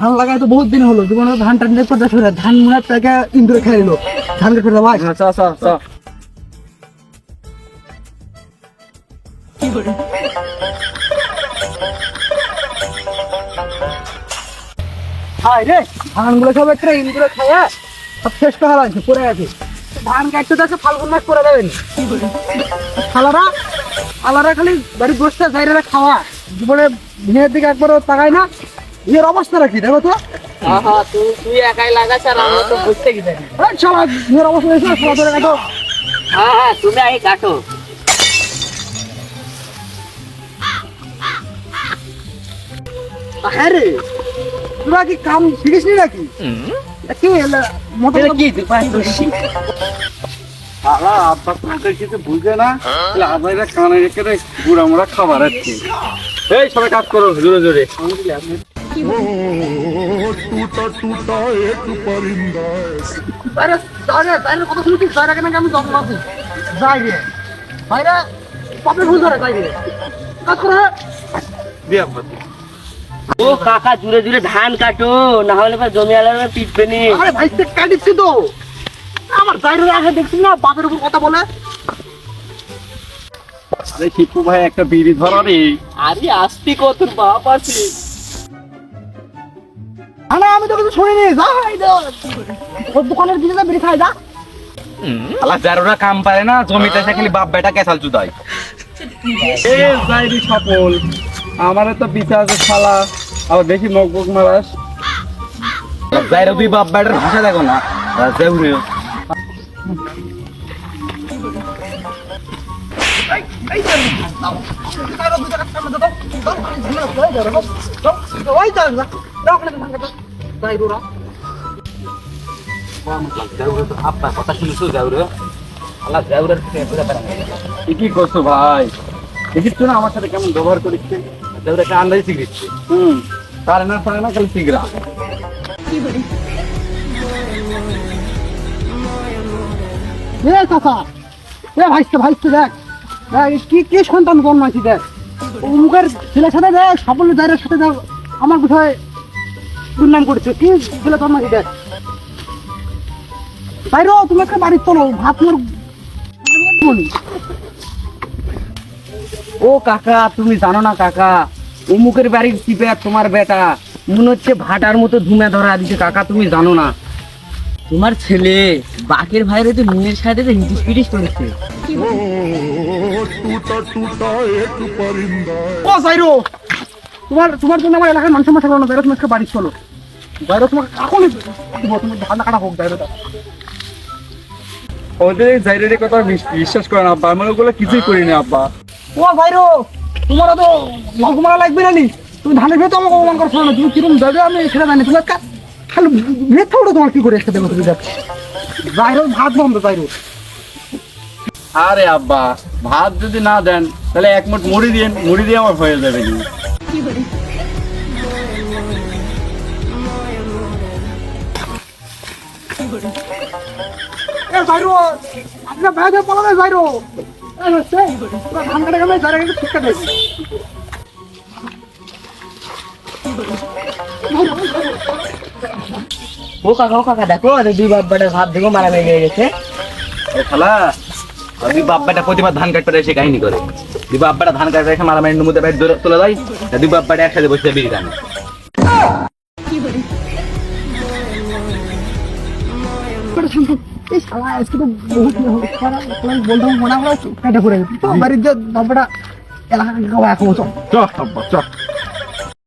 ধান লাগাই তো বহুত দিন হলো জীবনে ধান টান করতে শুরু ধান মনে টাকা ইন্দুরে খেয়ে নিল ধান কেটে ভাই হাই রে ধান গুলো সব একটা ইন্দুরে খাইয়া সব শেষ করা হয়েছে পড়ে গেছে ধান কাটতে যাচ্ছে ফাল্গুন মাস করে দেবেন খালারা আলারা খালি বাড়ি বসতে যাইরা খাওয়া জীবনে বিয়ের দিকে একবারও তাকায় না বিয়ের অবস্থা রাখি দেখো তো তুই একাই লাগাস আর আমরা তো বুঝতে কি জানি সবাই বিয়ের অবস্থা দেখো সবাই ধরে কাটো হ্যাঁ তুমি আগে কাটো হ্যাঁ রে তোরা কি কাম শিখিস নি নাকি কি মোটা কি আব্বা তাদের কিছু বুঝে না আপনারা কানে রেখে বুড়া মোড়া খাবার আছে এই সবাই কাজ করো জোরে জোরে टूटा टूटा एक परिंदा বাইরে বাইরে কত শুনছিস বাইরে কেন আমি জন্ম আছি যাই রে বাইরে পাপে ভুল ধরে যাই রে কাজ করে দিয়ে আব্বা ও কাকা জুড়ে জুড়ে ধান কাটো না হলে জমি আলাদা পিটবে নি আরে ভাই সে কাটিছি তো আমার বাইরে আগে দেখছিস না বাপের উপর কথা বলে আরে শিপু ভাই একটা বিড়ি ধরা রে আরে আসতি কত বাপ আছে না আমি তো কিছু শুনিনি যা ভাই ওর দোকানের দিকে যা বেরিয়ে খাই যা আলা যারা কাম পারে না জমিতে এসে খালি বাপ বেটা কেসাল চুদাই এ যাইরি সফল আমারে তো বিচার আছে শালা আবার বেশি মগবগ মারাস যাইরা দুই বাপ বেটার ভাষা দেখো না যাইরে কি করছো ভাই দেখিস না আমার সাথে কেমন ব্যবহার করিচ্ছে একটা আন্দাজ শিখেছে পারে না খালি শিখরা এ কাকা এ ভাইস্তে ভাইস্তে দেখ কি কি সন্তান জন্মাইছি দেখ মুখের ছেলের সাথে দেখ সাফল্য দায়ের সাথে দেখ আমার বিষয়ে দুর্নাম করছে কি ছেলে জন্মাইছি দেখ বাইরো তুমি একটা বাড়ির চলো ভাত মোর ও কাকা তুমি জানো না কাকা অমুকের বাড়ির চিপে তোমার বেটা মনে হচ্ছে ভাটার মতো ধুমে ধরা দিচ্ছে কাকা তুমি জানো না তোমার ছেলে বাকের ভাইরে তো নুনের সাথে তো হিটিস পিটিস করেছে टूटा टूटा एक परिंदा ও যাইরো তোমার জন্য আমার এলাকার মানুষ মাথা না যাইরো তুমি একটা বাড়ি চলো যাইরো তোমাকে এখনই দিব তুমি ধান কাটা হোক যাইরো ওদের জাইরের কথা বিশ্বাস করে না আব্বা আমি ওগুলো কিছুই করি না আব্বা ও যাইরো তোমারও তো লঙ্কমারা লাগবে না নি তুমি ধানের ভেতর আমাকে অপমান করছো না তুমি কিরম দেবে আমি সেটা জানি তুমি খালি ভেতর ওটা তোমার কি করে একটা দেবো তুমি দেখো যাইরো ভাত বন্ধ যাইরো আরে আব্বা ভাত যদি না দেন তাহলে এক মুঠ মুড়ি দিয়ে আমার হয়ে যাবে কিন্তু এ যাইরো আপনি বাইরে পলাবে যাইরো ধান কাটা গেলে যারা কিন্তু ঠিক আছে ও কাকা দেখো দুই বাপ্পাটা ভাত দেখো মারা লেগে গেছে খালা দুই বাপ্পাটা প্রতিবার ধান কাটতে এসে কাহিনী করে দুই বাপ্পাটা ধান কাটতে এসে মারামারির মধ্যে বাইরে তোলা যায় দুই বাপ্পাটা একসাথে বসে বিড়ি টানে এই শালা আজকে তো বহুত বলতাম মনে হয় কেটে পড়ে গেছে বাড়ির যে বাবাটা এলাকা খাওয়া এখন চ আব্বা চ